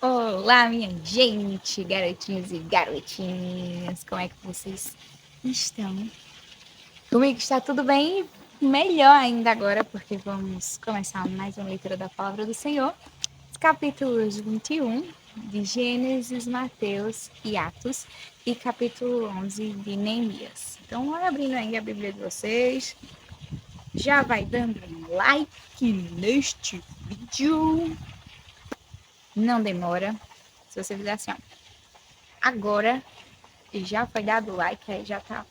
Olá, minha gente, garotinhos e garotinhas, como é que vocês estão? Comigo está tudo bem, melhor ainda agora, porque vamos começar mais uma leitura da Palavra do Senhor, os capítulos 21 de Gênesis, Mateus e Atos, e capítulo 11 de Neemias. Então, vai abrindo aí a Bíblia de vocês, já vai dando um like neste vídeo, não demora, se você fizer assim, ó. Agora já foi dado like, aí já tá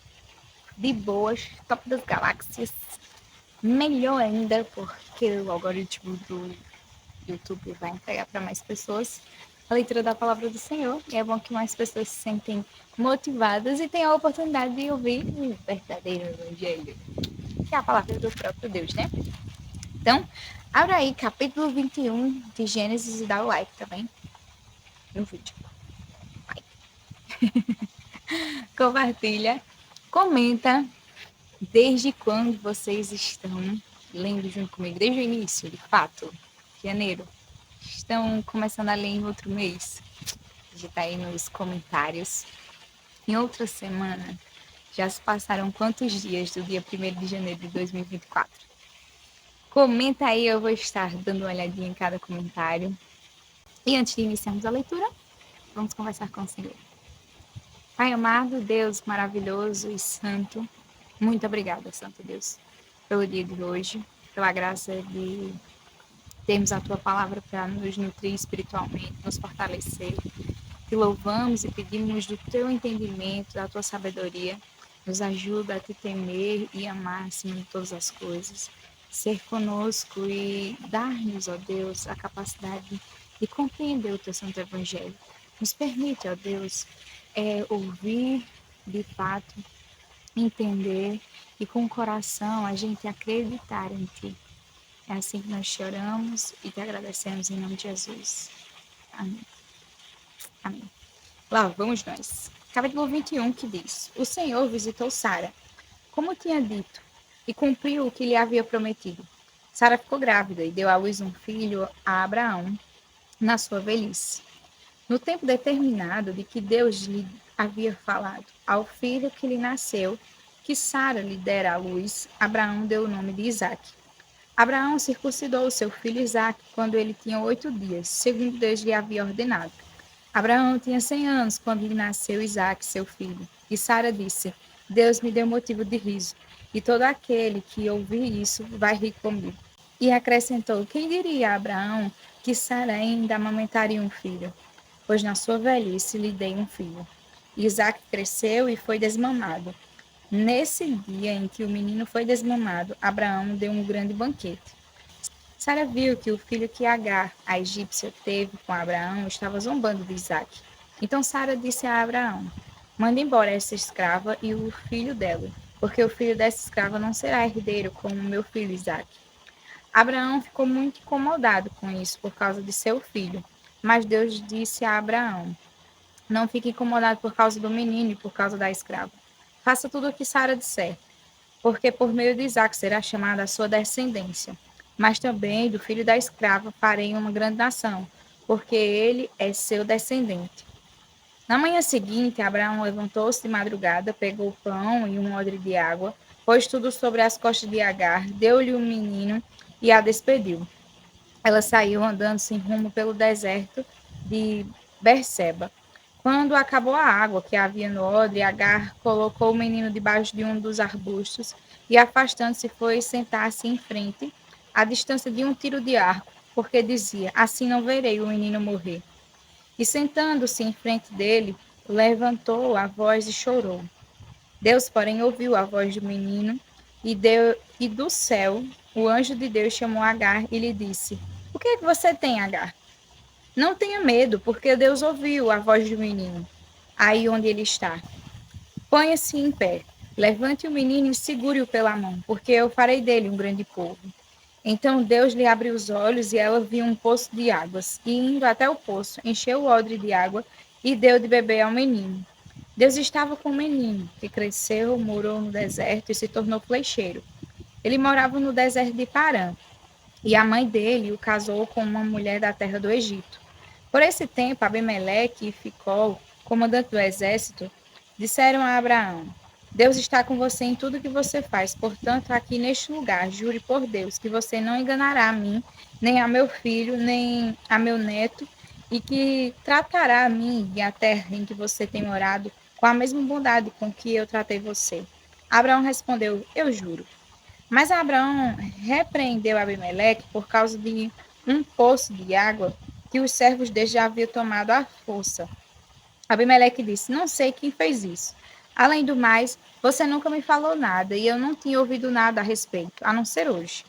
de boas, top das galáxias. Melhor ainda, porque o algoritmo do YouTube vai entregar para mais pessoas a leitura da palavra do Senhor. E é bom que mais pessoas se sentem motivadas e tenham a oportunidade de ouvir o verdadeiro evangelho, que é a palavra do próprio Deus, né? Então, abra aí capítulo 21 de Gênesis e dá o like também no vídeo. Compartilha, comenta. Desde quando vocês estão lendo junto comigo? Desde o início, de fato, janeiro. Estão começando a ler em outro mês? Digita aí nos comentários. Em outra semana, já se passaram quantos dias do dia 1º de janeiro de 2024? Comenta aí, eu vou estar dando uma olhadinha em cada comentário. E antes de iniciarmos a leitura, vamos conversar com o Senhor. Pai amado, Deus maravilhoso e santo, muito obrigada, Santo Deus, pelo dia de hoje, pela graça de termos a Tua palavra para nos nutrir espiritualmente, nos fortalecer. Te louvamos e pedimos do Teu entendimento, da Tua sabedoria. Nos ajuda a Te temer e amar acima de todas as coisas. Ser conosco e dar-nos, ó Deus, a capacidade de compreender o Teu Santo Evangelho. Nos permite, ó Deus, ouvir de fato, entender e com o coração a gente acreditar em Ti. É assim que nós choramos e te agradecemos em nome de Jesus. Amém. Amém. Lá vamos nós. Capítulo 21 que diz: O Senhor visitou Sara, como tinha dito, e cumpriu o que lhe havia prometido. Sara ficou grávida e deu à luz um filho a Abraão na sua velhice. No tempo determinado de que Deus lhe havia falado, ao filho que lhe nasceu, que Sara lhe dera à luz, Abraão deu o nome de Isaque. Abraão circuncidou seu filho Isaque quando ele tinha 8 dias, segundo Deus lhe havia ordenado. Abraão tinha 100 anos quando lhe nasceu Isaque, seu filho. E Sara disse: Deus me deu motivo de riso, e todo aquele que ouvir isso vai rir comigo. E acrescentou: Quem diria a Abraão que Sara ainda amamentaria um filho? Pois na sua velhice lhe dei um filho. Isaque cresceu e foi desmamado. Nesse dia em que o menino foi desmamado, Abraão deu um grande banquete. Sara viu que o filho que Agar, a egípcia, teve com Abraão estava zombando de Isaque. Então Sara disse a Abraão: Manda embora essa escrava e o filho dela, porque o filho dessa escrava não será herdeiro como o meu filho Isaque. Abraão ficou muito incomodado com isso por causa de seu filho. Mas Deus disse a Abraão: Não fique incomodado por causa do menino e por causa da escrava. Faça tudo o que Sara disser, porque por meio de Isaque será chamada a sua descendência. Mas também do filho da escrava farei uma grande nação, porque ele é seu descendente. Na manhã seguinte, Abraão levantou-se de madrugada, pegou pão e um odre de água, pôs tudo sobre as costas de Agar, deu-lhe o menino e a despediu. Ela saiu andando sem rumo pelo deserto de Berseba. Quando acabou a água que havia no odre, Agar colocou o menino debaixo de um dos arbustos e, afastando-se, foi sentar-se em frente, à distância de um tiro de arco, porque dizia: Assim não verei o menino morrer. E, sentando-se em frente dele, levantou a voz e chorou. Deus, porém, ouviu a voz do menino e do céu o anjo de Deus chamou Agar e lhe disse: O que é que você tem, Agar? Não tenha medo, porque Deus ouviu a voz do menino, aí onde ele está. Ponha-se em pé, levante o menino e segure-o pela mão, porque eu farei dele um grande povo. Então Deus lhe abriu os olhos e ela viu um poço de águas, e indo até o poço, encheu o odre de água e deu de beber ao menino. Deus estava com o menino, que cresceu, morou no deserto e se tornou flecheiro. Ele morava no deserto de Parã, e a mãe dele o casou com uma mulher da terra do Egito. Por esse tempo, Abimeleque e Ficol, comandante do exército, disseram a Abraão: Deus está com você em tudo que você faz. Portanto, aqui neste lugar, jure por Deus que você não enganará a mim, nem a meu filho, nem a meu neto, e que tratará a mim e a terra em que você tem morado com a mesma bondade com que eu tratei você. Abraão respondeu: Eu juro. Mas Abraão repreendeu Abimeleque por causa de um poço de água que os servos dele já haviam tomado à força. Abimeleque disse: Não sei quem fez isso. Além do mais, você nunca me falou nada e eu não tinha ouvido nada a respeito, a não ser hoje.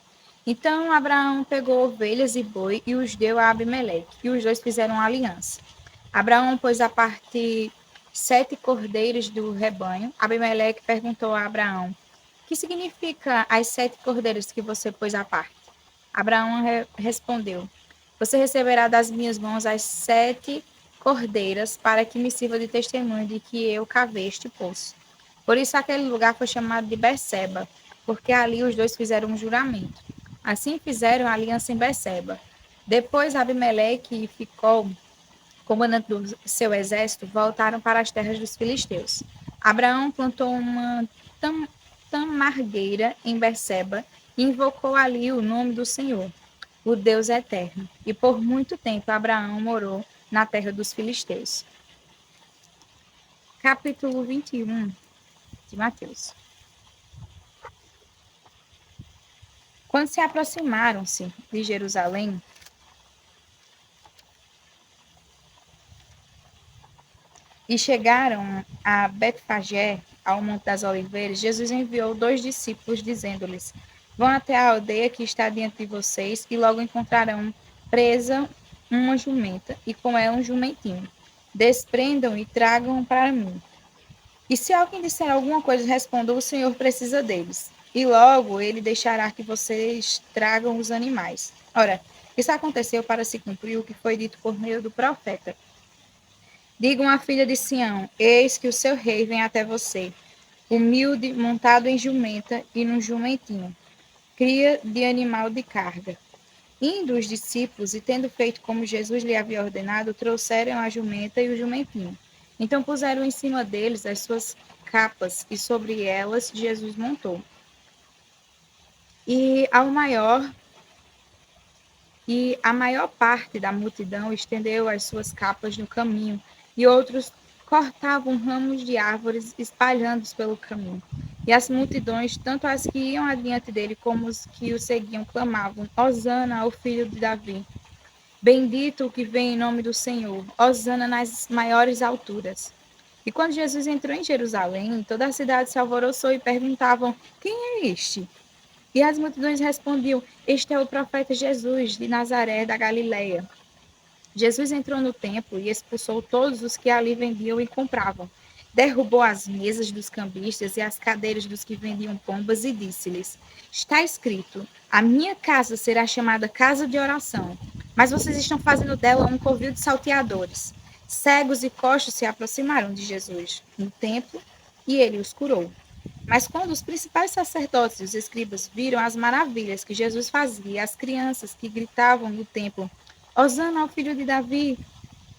Então Abraão pegou ovelhas e boi e os deu a Abimeleque, e os dois fizeram uma aliança. Abraão pôs à parte 7 cordeiros do rebanho. Abimeleque perguntou a Abraão: que significa as 7 cordeiras que você pôs à parte? Abraão respondeu: Você receberá das minhas mãos as 7 cordeiras para que me sirva de testemunho de que eu cavei este poço. Por isso aquele lugar foi chamado de Berseba, porque ali os dois fizeram um juramento. Assim fizeram a aliança em Berseba. Depois Abimeleque e Ficol, comandante do seu exército, voltaram para as terras dos filisteus. Abraão plantou uma tamargueira em Berseba e invocou ali o nome do Senhor, o Deus eterno. E por muito tempo Abraão morou na terra dos filisteus. Capítulo 21 de Mateus. Quando se aproximaram-se de Jerusalém e chegaram a Betfagé, ao Monte das Oliveiras, Jesus enviou 2 discípulos, dizendo-lhes: Vão até a aldeia que está diante de vocês e logo encontrarão presa uma jumenta e com ela um jumentinho. Desprendam e tragam para mim. E se alguém disser alguma coisa, respondam: O Senhor precisa deles. E logo ele deixará que vocês tragam os animais. Ora, isso aconteceu para se cumprir o que foi dito por meio do profeta. Digam à filha de Sião: Eis que o seu rei vem até você, humilde, montado em jumenta e num jumentinho, cria de animal de carga. Indo os discípulos, e tendo feito como Jesus lhe havia ordenado, trouxeram a jumenta e o jumentinho. Então puseram em cima deles as suas capas, e sobre elas Jesus montou. E a maior parte da multidão estendeu as suas capas no caminho, e outros cortavam ramos de árvores espalhando-os pelo caminho. E as multidões, tanto as que iam adiante dele como os que o seguiam, clamavam: Hosana ao filho de Davi. Bendito o que vem em nome do Senhor. Hosana nas maiores alturas. E quando Jesus entrou em Jerusalém, toda a cidade se alvoroçou e perguntavam: Quem é este? E as multidões respondiam: Este é o profeta Jesus, de Nazaré, da Galileia. Jesus entrou no templo e expulsou todos os que ali vendiam e compravam. Derrubou as mesas dos cambistas e as cadeiras dos que vendiam pombas e disse-lhes: Está escrito: A minha casa será chamada casa de oração, mas vocês estão fazendo dela um covil de salteadores. Cegos e coxos se aproximaram de Jesus no templo e ele os curou. Mas quando os principais sacerdotes e os escribas viram as maravilhas que Jesus fazia e as crianças que gritavam no templo: Hosana ao filho de Davi,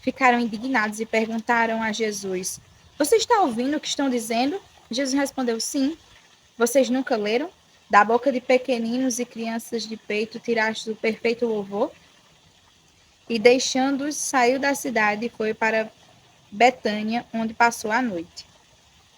ficaram indignados e perguntaram a Jesus: Você está ouvindo o que estão dizendo? Jesus respondeu: Sim. Vocês nunca leram? Da boca de pequeninos e crianças de peito tiraste o perfeito louvor? E deixando-os, saiu da cidade e foi para Betânia, onde passou a noite.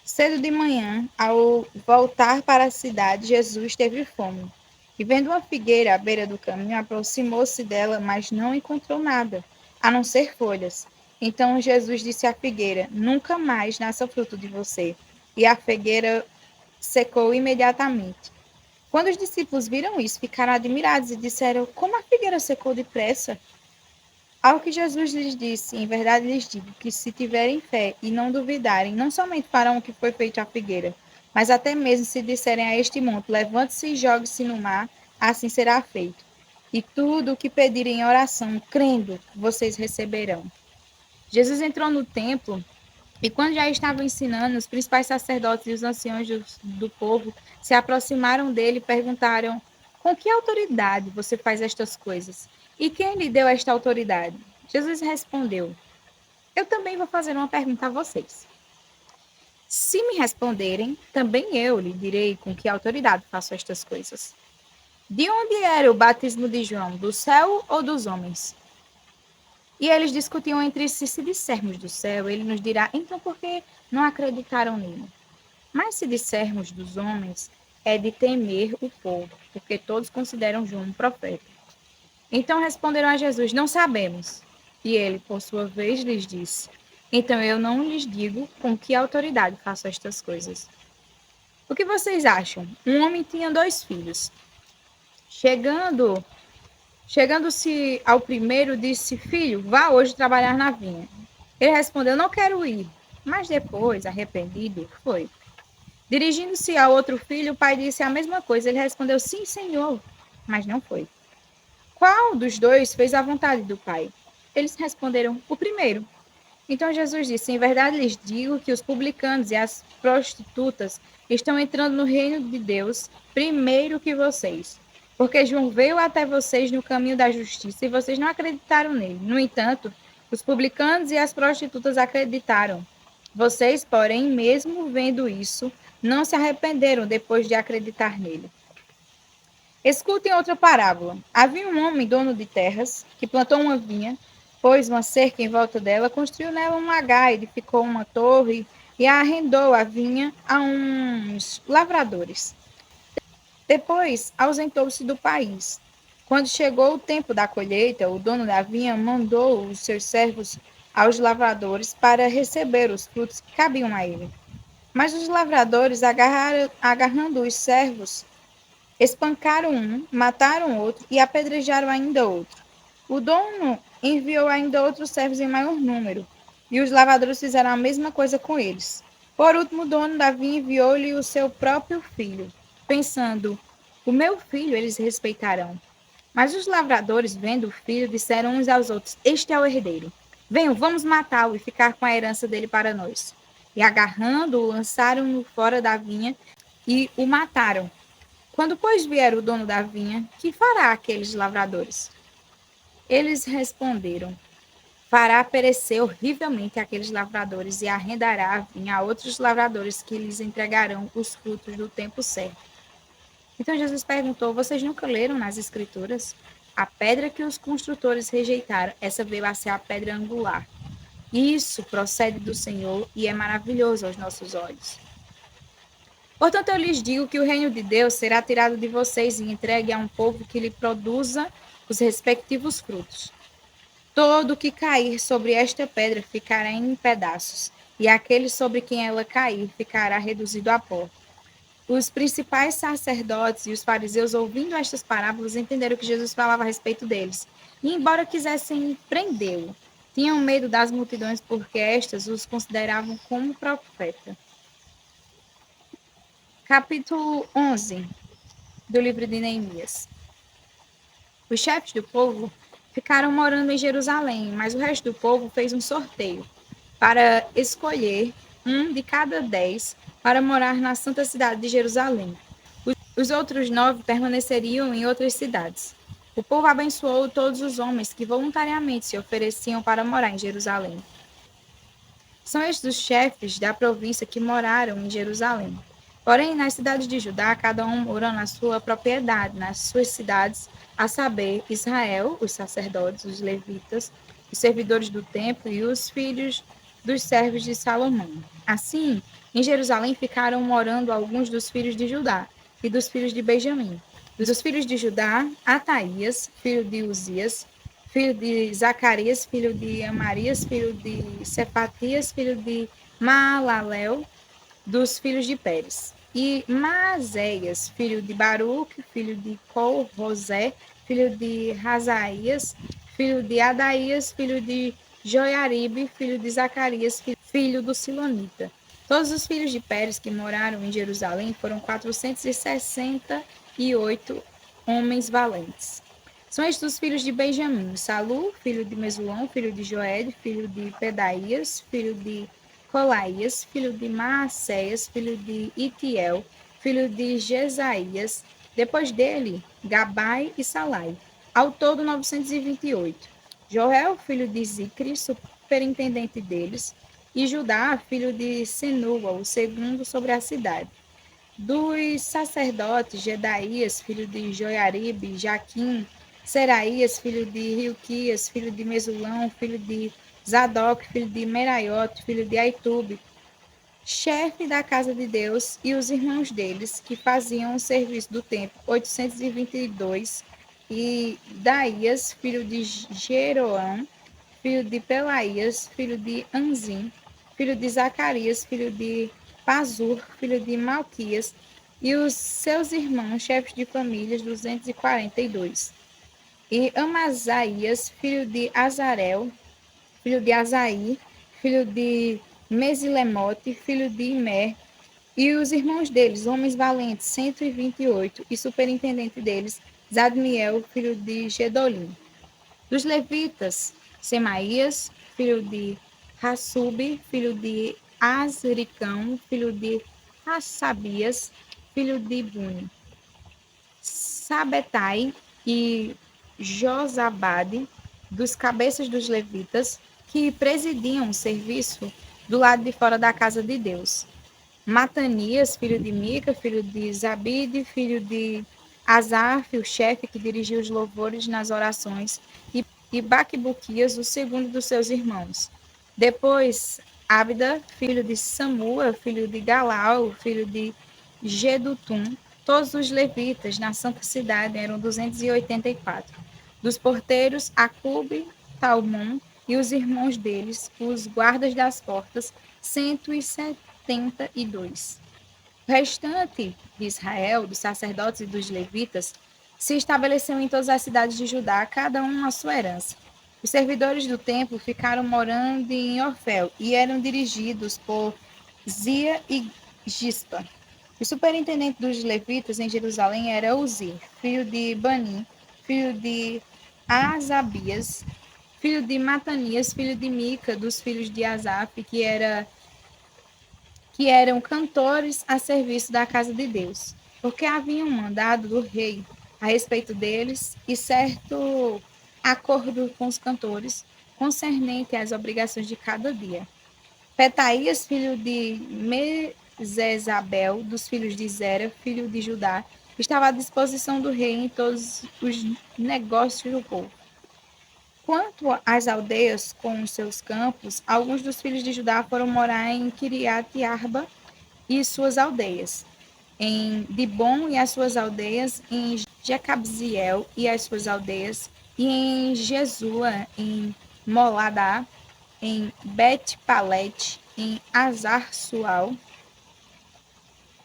Cedo de manhã, ao voltar para a cidade, Jesus teve fome. E vendo uma figueira à beira do caminho, aproximou-se dela, mas não encontrou nada, a não ser folhas. Então Jesus disse à figueira: Nunca mais nasça fruto de você. E a figueira secou imediatamente. Quando os discípulos viram isso, ficaram admirados e disseram: Como a figueira secou depressa? Ao que Jesus lhes disse: Em verdade lhes digo que se tiverem fé e não duvidarem, não somente farão o que foi feito à figueira, mas até mesmo se disserem a este monte: Levante-se e jogue-se no mar, assim será feito. E tudo o que pedirem em oração, crendo, vocês receberão. Jesus entrou no templo e, quando já estava ensinando, os principais sacerdotes e os anciãos do povo se aproximaram dele e perguntaram: Com que autoridade você faz estas coisas? E quem lhe deu esta autoridade? Jesus respondeu: Eu também vou fazer uma pergunta a vocês. Se me responderem, também eu lhe direi com que autoridade faço estas coisas. De onde era o batismo de João? Do céu ou dos homens? E eles discutiam entre si: se dissermos do céu, ele nos dirá: então por que não acreditaram nele? Mas se dissermos dos homens, é de temer o povo, porque todos consideram João um profeta. Então responderam a Jesus: Não sabemos. E ele, por sua vez, lhes disse: Então eu não lhes digo com que autoridade faço estas coisas. O que vocês acham? Um homem tinha 2 filhos. Chegando-se ao primeiro, disse: Filho, vá hoje trabalhar na vinha. Ele respondeu: Não quero ir. Mas depois, arrependido, foi. Dirigindo-se ao outro filho, o pai disse a mesma coisa. Ele respondeu: Sim, senhor. Mas não foi. Qual dos 2 fez a vontade do pai? Eles responderam: O primeiro. Então Jesus disse: Em verdade lhes digo que os publicanos e as prostitutas estão entrando no reino de Deus primeiro que vocês. Porque João veio até vocês no caminho da justiça e vocês não acreditaram nele. No entanto, os publicanos e as prostitutas acreditaram. Vocês, porém, mesmo vendo isso, não se arrependeram depois de acreditar nele. Escutem outra parábola. Havia um homem dono de terras que plantou uma vinha, pôs uma cerca em volta dela, construiu nela um lagar, edificou uma torre e arrendou a vinha a uns lavradores. Depois ausentou-se do país. Quando chegou o tempo da colheita, o dono da vinha mandou os seus servos aos lavradores para receber os frutos que cabiam a ele. Mas os lavradores, agarrando os servos, espancaram um, mataram outro e apedrejaram ainda outro. O dono enviou ainda outros servos em maior número, e os lavradores fizeram a mesma coisa com eles. Por último, o dono da vinha enviou-lhe o seu próprio filho, pensando: o meu filho eles respeitarão. Mas os lavradores, vendo o filho, disseram uns aos outros: Este é o herdeiro. Venham, vamos matá-lo e ficar com a herança dele para nós. E agarrando-o, lançaram-no fora da vinha e o mataram. Quando, pois, vier o dono da vinha, que fará aqueles lavradores? Eles responderam: fará perecer horrivelmente aqueles lavradores e arrendará a vinha a outros lavradores que lhes entregarão os frutos do tempo certo. Então Jesus perguntou: vocês nunca leram nas Escrituras? A pedra que os construtores rejeitaram, essa veio a ser a pedra angular. Isso procede do Senhor e é maravilhoso aos nossos olhos. Portanto, eu lhes digo que o reino de Deus será tirado de vocês e entregue a um povo que lhe produza os respectivos frutos. Todo que cair sobre esta pedra ficará em pedaços, e aquele sobre quem ela cair ficará reduzido a pó. Os principais sacerdotes e os fariseus, ouvindo estas parábolas, entenderam que Jesus falava a respeito deles. E, embora quisessem prendê-lo, tinham medo das multidões, porque estas os consideravam como profeta. Capítulo 11 do livro de Neemias. Os chefes do povo ficaram morando em Jerusalém, mas o resto do povo fez um sorteio para escolher um de cada 10 para morar na santa cidade de Jerusalém. Os outros 9 permaneceriam em outras cidades. O povo abençoou todos os homens que voluntariamente se ofereciam para morar em Jerusalém. São estes os chefes da província que moraram em Jerusalém. Porém, nas cidades de Judá, cada um morou na sua propriedade, nas suas cidades, a saber, Israel, os sacerdotes, os levitas, os servidores do templo e os filhos dos servos de Salomão. Assim, em Jerusalém ficaram morando alguns dos filhos de Judá e dos filhos de Benjamim. Dos filhos de Judá, Ataías, filho de Uzias, filho de Zacarias, filho de Amarias, filho de Cefatias, filho de Maalalel, dos filhos de Pérez. E Maazéias, filho de Baruque, filho de Col-Rosé, filho de Razaías, filho de Adaías, filho de Joiaribe, filho de Zacarias, filho do Silonita. Todos os filhos de Pérez que moraram em Jerusalém foram 468 homens valentes. São estes os filhos de Benjamim: Salu, filho de Mesulão, filho de Joed, filho de Pedaías, filho de Colaías, filho de Maacéias, filho de Itiel, filho de Jesaías. Depois dele, Gabai e Salai. Ao todo, 928. Joel, filho de Zicri, superintendente deles, e Judá, filho de Senua, o segundo sobre a cidade. Dos sacerdotes, Jedaías, filho de Joiaribe, Jaquim, Seraías, filho de Hilquias, filho de Mesulão, filho de Zadok, filho de Meraiote, filho de Aitube, chefe da casa de Deus, e os irmãos deles, que faziam o serviço do templo, 822, e Daías, filho de Jeroão, filho de Pelaías, filho de Anzim, filho de Zacarias, filho de Pazur, filho de Malquias, e os seus irmãos, chefes de famílias, 242. E Amazias, filho de Azarel, filho de Azaí, filho de Mesilemote, filho de Imer, e os irmãos deles, homens valentes, 128, e superintendente deles, Zadmiel, filho de Gedolim. Dos levitas, Semaías, filho de Hassube, filho de Azricão, filho de Hassabias, filho de Buni. Sabetai e Josabade, dos cabeças dos levitas, que presidiam o serviço do lado de fora da casa de Deus. Matanias, filho de Mica, filho de Zabide, filho de Asaf, o chefe que dirigia os louvores nas orações, e Baquibuquias, o segundo dos seus irmãos. Depois, Abda, filho de Samua, filho de Galal, filho de Gedutum, todos os levitas na santa cidade eram 284. Dos porteiros, Acube, Talmon e os irmãos deles, os guardas das portas, 172. O restante de Israel, dos sacerdotes e dos levitas, se estabeleceu em todas as cidades de Judá, cada um a sua herança. Os servidores do templo ficaram morando em Ofel e eram dirigidos por Zia e Gispa. O superintendente dos levitas em Jerusalém era Uzi, filho de Bani, filho de Asabias, filho de Matanias, filho de Mica, dos filhos de Asaf, que eram cantores a serviço da casa de Deus, porque haviam mandado do rei a respeito deles e certo acordo com os cantores concernente às obrigações de cada dia. Petaías, filho de Mesesabel, dos filhos de Zera, filho de Judá, estava à disposição do rei em todos os negócios do povo. Quanto às aldeias com os seus campos, alguns dos filhos de Judá foram morar em Kiriat Arba e suas aldeias, em Dibon e as suas aldeias, em Jecabziel e as suas aldeias, e em Jesua, em Moladá, em Bet-Palet, em Azar-Sual,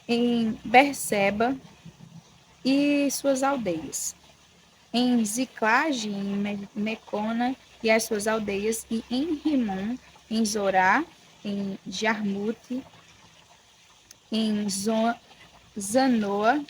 em Berseba e suas aldeias, em Ziclage, em Mecona e as suas aldeias, e em Rimon, em Zorá, em Jarmute, em Zanoa,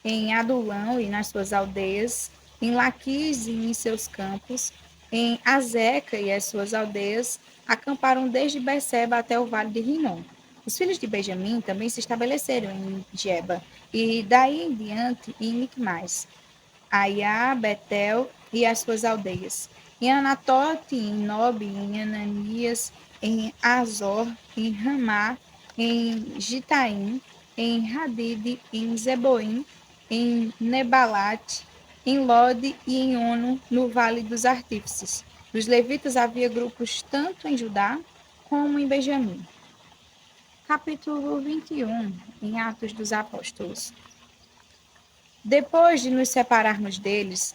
em Adulão e nas suas aldeias, em Laquis e em seus campos, em Azeca e as suas aldeias, acamparam desde Berseba até o vale de Rinom. Os filhos de Benjamim também se estabeleceram em Geba, e daí em diante em Micmais, Aiá, Betel e as suas aldeias, em Anatote, em Nob, em Ananias, em Azor, em Ramá, em Gitaim, em Hadid, em Zeboim, em Nebalate, em Lode e em Ono, no Vale dos Artífices. Dos levitas havia grupos tanto em Judá como em Benjamim. Capítulo 21, em Atos dos Apóstolos. Depois de nos separarmos deles,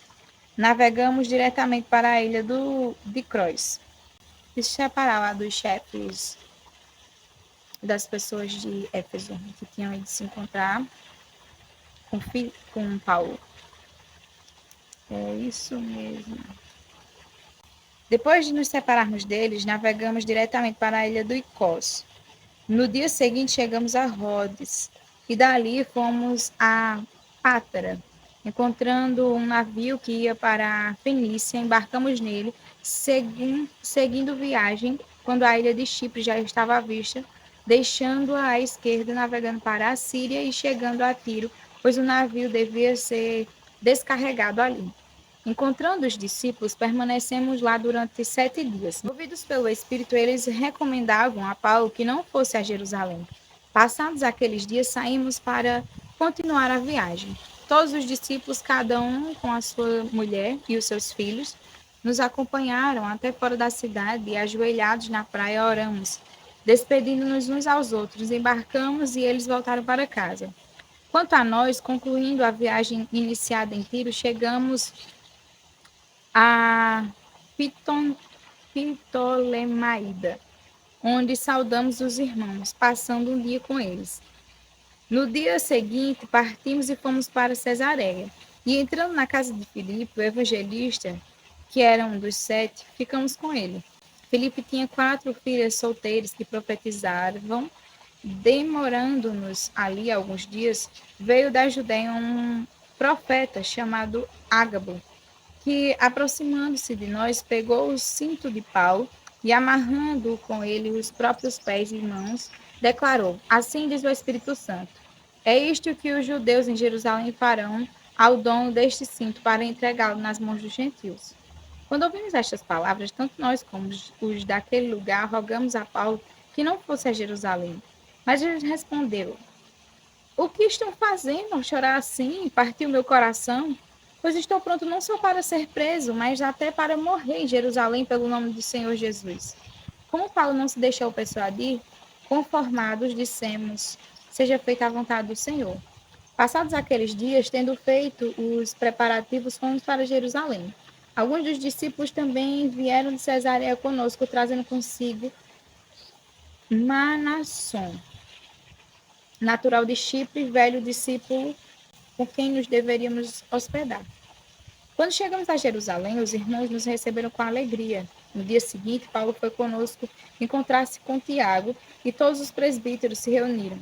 navegamos diretamente para a ilha de Crois. Se separar lá dos chefes das pessoas de Éfeso, que tinham ido se encontrar com Paulo. É isso mesmo. Depois de nos separarmos deles, navegamos diretamente para a ilha do Icós. No dia seguinte, chegamos a Rhodes, e dali fomos a Pátara. Encontrando um navio que ia para a Fenícia, embarcamos nele, seguindo viagem, quando a ilha de Chipre já estava à vista, deixando-a à esquerda, navegando para a Síria e chegando a Tiro, pois o navio devia ser descarregado ali. Encontrando os discípulos, permanecemos lá durante 7 dias. Movidos pelo Espírito, eles recomendavam a Paulo que não fosse a Jerusalém. Passados aqueles dias, saímos para continuar a viagem. Todos os discípulos, cada um com a sua mulher e os seus filhos, nos acompanharam até fora da cidade e, ajoelhados na praia, oramos. Despedindo-nos uns aos outros, embarcamos e eles voltaram para casa. Quanto a nós, concluindo a viagem iniciada em Tiro, chegamos a Ptolemaida, onde saudamos os irmãos, passando um dia com eles. No dia seguinte, partimos e fomos para Cesareia. E entrando na casa de Filipe, o evangelista, que era um dos 7, ficamos com ele. Filipe tinha 4 filhas solteiras que profetizavam. Demorando-nos ali alguns dias, veio da Judéia um profeta chamado Ágabo, que, aproximando-se de nós, pegou o cinto de Paulo e, amarrando com ele os próprios pés e mãos, declarou: Assim diz o Espírito Santo: É isto que os judeus em Jerusalém farão ao dono deste cinto para entregá-lo nas mãos dos gentios. Quando ouvimos estas palavras, tanto nós como os daquele lugar rogamos a Paulo que não fosse a Jerusalém. Mas ele respondeu: O que estão fazendo ao chorar assim? Partiu meu coração, pois estou pronto não só para ser preso, mas até para morrer em Jerusalém pelo nome do Senhor Jesus. Como Paulo não se deixou persuadir, conformados dissemos: Seja feita a vontade do Senhor. Passados aqueles dias, tendo feito os preparativos, fomos para Jerusalém. Alguns dos discípulos também vieram de Cesareia conosco, trazendo consigo Manasson, natural de Chipre, velho discípulo com quem nos deveríamos hospedar. Quando chegamos a Jerusalém, os irmãos nos receberam com alegria. No dia seguinte, Paulo foi conosco encontrar-se com Tiago e todos os presbíteros se reuniram.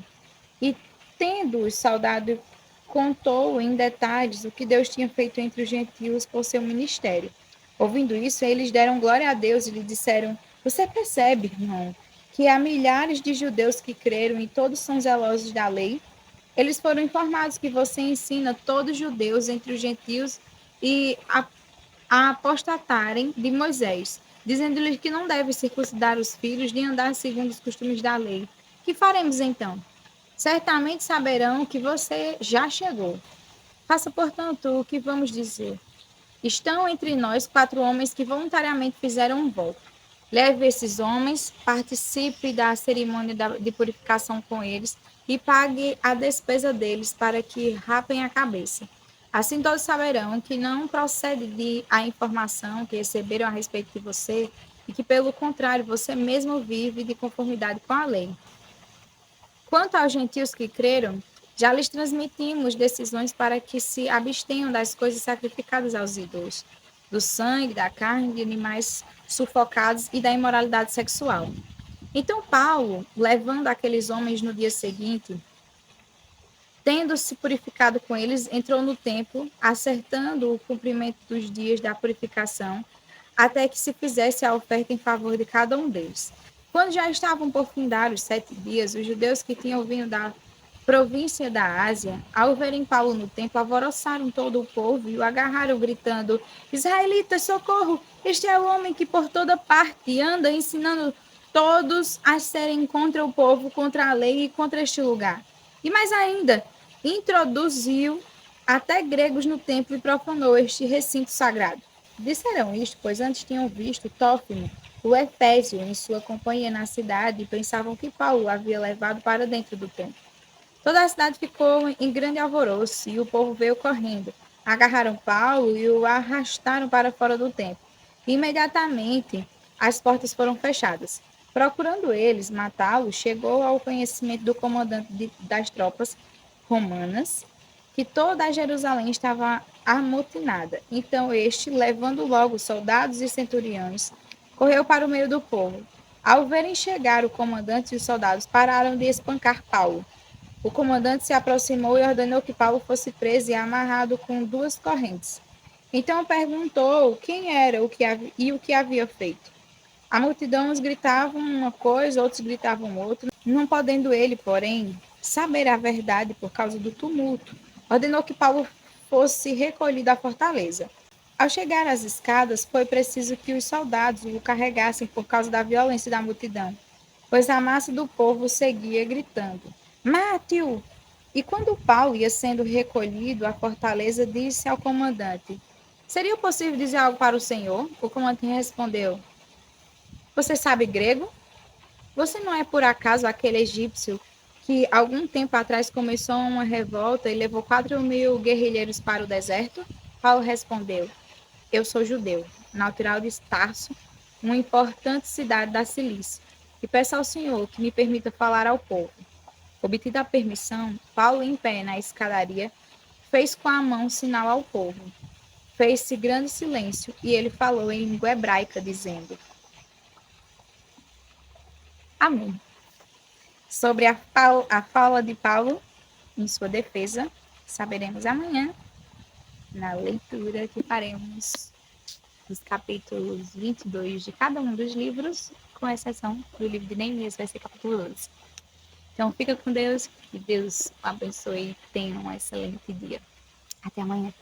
E, tendo-os saudado, contou em detalhes o que Deus tinha feito entre os gentios por seu ministério. Ouvindo isso, eles deram glória a Deus e lhe disseram: Você percebe, irmão, que há milhares de judeus que creram e todos são zelosos da lei? Eles foram informados que você ensina todos os judeus entre os gentios e a apostatarem de Moisés, dizendo-lhes que não devem circuncidar os filhos nem andar segundo os costumes da lei. Que faremos então? Certamente saberão que você já chegou. Faça, portanto, o que vamos dizer. Estão entre nós 4 homens que voluntariamente fizeram um voto. Leve esses homens, participe da cerimônia de purificação com eles e pague a despesa deles para que rapem a cabeça. Assim todos saberão que não procede de a informação que receberam a respeito de você e que, pelo contrário, você mesmo vive de conformidade com a lei. Quanto aos gentios que creram, já lhes transmitimos decisões para que se abstenham das coisas sacrificadas aos ídolos, do sangue, da carne de animais sufocados e da imoralidade sexual. Então Paulo, levando aqueles homens no dia seguinte, tendo se purificado com eles, entrou no templo, acertando o cumprimento dos dias da purificação, até que se fizesse a oferta em favor de cada um deles. Quando já estavam por findar os 7 dias, os judeus que tinham vindo da província da Ásia, ao verem Paulo no templo, alvoroçaram todo o povo e o agarraram, gritando: Israelitas, socorro! Este é o homem que por toda parte anda ensinando todos a serem contra o povo, contra a lei e contra este lugar. E mais ainda, introduziu até gregos no templo e profanou este recinto sagrado. Disseram isto, pois antes tinham visto Tófimo, o Efésio, em sua companhia na cidade e pensavam que Paulo o havia levado para dentro do templo. Toda a cidade ficou em grande alvoroço e o povo veio correndo. Agarraram Paulo e o arrastaram para fora do templo. Imediatamente, as portas foram fechadas. Procurando eles matá-lo, chegou ao conhecimento do comandante das tropas romanas que toda a Jerusalém estava amotinada. Então este, levando logo soldados e centuriões, correu para o meio do povo. Ao verem chegar o comandante e os soldados, pararam de espancar Paulo. O comandante se aproximou e ordenou que Paulo fosse preso e amarrado com 2 correntes. Então perguntou quem era e o que havia feito. A multidão uns gritavam uma coisa, outros gritavam outra. Não podendo ele, porém, saber a verdade por causa do tumulto, ordenou que Paulo fosse recolhido à fortaleza. Ao chegar às escadas, foi preciso que os soldados o carregassem por causa da violência da multidão, pois a massa do povo seguia gritando: Mate-o! E quando Paulo ia sendo recolhido à fortaleza, disse ao comandante: Seria possível dizer algo para o senhor? O comandante respondeu: Você sabe grego? Você não é por acaso aquele egípcio que algum tempo atrás começou uma revolta e levou 4.000 guerrilheiros para o deserto? Paulo respondeu: Eu sou judeu, natural de Tarso, uma importante cidade da Cilícia, e peço ao Senhor que me permita falar ao povo. Obtida a permissão, Paulo, em pé na escadaria, fez com a mão sinal ao povo. Fez-se grande silêncio e ele falou em língua hebraica, dizendo: Amém. Sobre a fala de Paulo em sua defesa, saberemos amanhã, na leitura que faremos dos capítulos 22 de cada um dos livros, com exceção do livro de Neemias, vai ser capítulo 12. Então, fica com Deus, que Deus abençoe e tenha um excelente dia. Até amanhã.